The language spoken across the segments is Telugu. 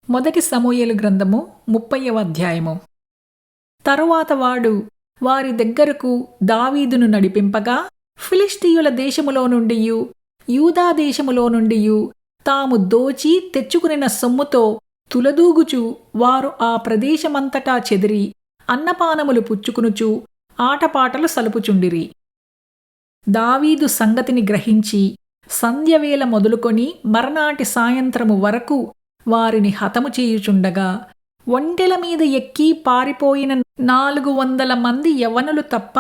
మొదటి సమూయేలు గ్రంథము 30వ అధ్యాయము. తరువాత వాడు వారి దగ్గరకు దావీదును నడిపింపగా, ఫిలిష్తీయుల దేశములో నుండియు యూదా దేశములో నుండియు తాము దోచి తెచ్చుకునిన సొమ్ముతో తులదూగుచు వారు ఆ ప్రదేశమంతటా చెదిరి అన్నపానములు పుచ్చుకునుచు ఆటపాటలు సలుపుచుండిరి. దావీదు సంగతిని గ్రహించి సంధ్యవేళ మొదలుకొని మరనాటి సాయంత్రము వరకు వారిని హతము చేయుచుండగా, ఒంటెల మీద ఎక్కి పారిపోయిన 400 మంది యవ్వనులు తప్ప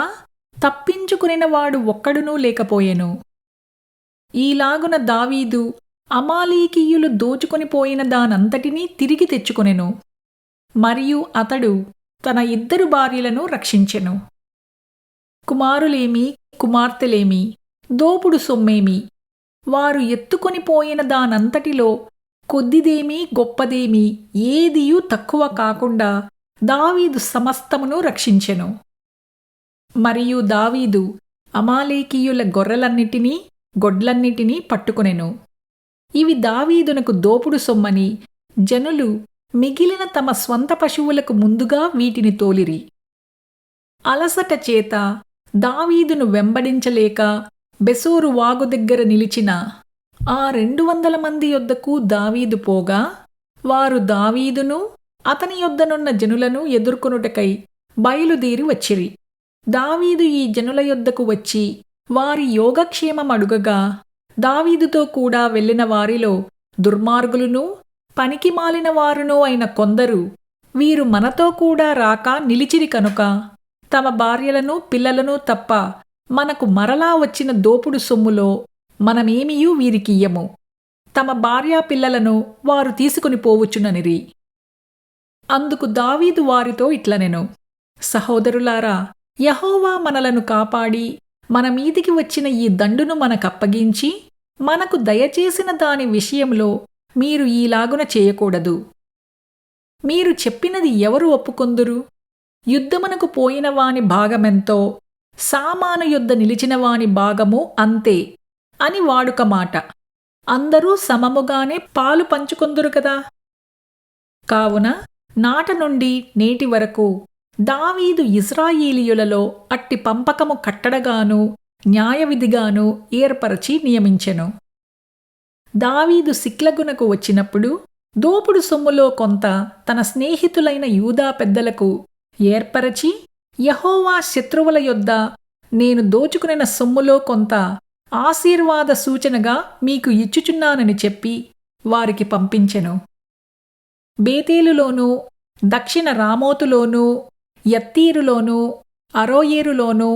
తప్పించుకునినవాడు ఒక్కడునూ లేకపోయెను. ఈలాగున దావీదు అమాలేకీయులు దోచుకొనిపోయిన దానంతటినీ తిరిగి తెచ్చుకొనెను. మరియు అతడు తన 2 భార్యలను రక్షించెను. కుమారులేమి కుమార్తెలేమి దోపుడు సొమ్మేమి వారు ఎత్తుకొనిపోయిన దానంతటిలో కొద్దిదేమీ గొప్పదేమీ ఏదియూ తక్కువ కాకుండా దావీదు సమస్తమును రక్షించెను. మరియు దావీదు అమాలేకీయుల గొర్రెలన్నిటినీ గొడ్లన్నిటినీ పట్టుకొనెను. ఇవి దావీదునకు దోపుడు సొమ్మని జనులు మిగిలిన తమ స్వంత పశువులకు ముందుగా వీటిని తోలిరి. అలసట చేత దావీదును వెంబడించలేక బెసోరు వాగు దగ్గర నిలిచిన ఆ 200 మంది యొద్దకు దావీదు పోగా, వారు దావీదును అతని యొద్దనున్న జనులను ఎదుర్కొనుటకై బయలుదేరి వచ్చిరి. దావీదు ఈ జనుల యొద్దకు వచ్చి వారి యోగక్షేమమడుగగా, దావీదుతో కూడా వెళ్ళిన వారిలో దుర్మార్గులునూ పనికిమాలిన వారునూ అయిన కొందరు, వీరు మనతో కూడా రాక నిలిచిరి కనుక తమ భార్యలను పిల్లలను తప్ప మనకు మరలా వచ్చిన దోపుడు సొమ్ములో మనమేమియూ వీరికియ్యము, తమ భార్యా పిల్లలను వారు తీసుకుని పోవచ్చుననిరి. అందుకు దావీదు వారితో ఇట్లనెను, సహోదరులారా, యెహోవా మనలను కాపాడి మన మీదికి వచ్చిన ఈ దండును మనకప్పగించి మనకు దయచేసిన దాని విషయంలో మీరు ఈలాగున చేయకూడదు. మీరు చెప్పినది ఎవరు ఒప్పుకొందురు? యుద్ధమునకు పోయిన వాని భాగమెంతో సామాను యొద్ద నిలిచిన వాని భాగము అంతే అని వాడుక మాట. అందరూ సమముగానే పాలు పంచుకొందురు కదా. కావున నాట నుండి నేటి వరకు దావీదు ఇశ్రాయేలీయులలో అట్టి పంపకము కట్టడగాను న్యాయవిధిగాను ఏర్పరచి నియమించెను. దావీదు సిక్లగునకు వచ్చినప్పుడు దోపుడు సొమ్ములో కొంత తన స్నేహితులైన యూదా పెద్దలకు ఏర్పరచి, యెహోవా శత్రువుల యొద్ద నేను దోచుకునిన సొమ్ములో కొంత ఆశీర్వాద సూచనగా మీకు ఇచ్చుచున్నానని చెప్పి వారికి పంపించెను. బేతేలులోనూ దక్షిణ రామోతులోనూ యత్తీరులోనూ అరోయేరులోనూ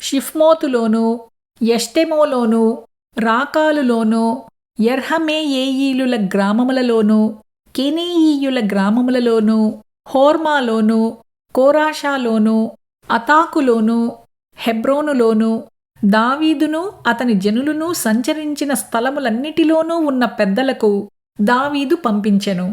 షిఫ్మోతులోనూ ఎష్టెమోలోనూ రాకాలులోనూ యర్హమేయేయీలుల గ్రామములలోనూ కెనేయీయుల గ్రామములలోనూ హోర్మాలోనూ కోరాషాలోనూ అతాకులోనూ హెబ్రోనులోనూ దావీదును అతని జనులును సంచరించిన స్థలములన్నిటిలోనూ ఉన్న పెద్దలకు దావీదు పంపించెను.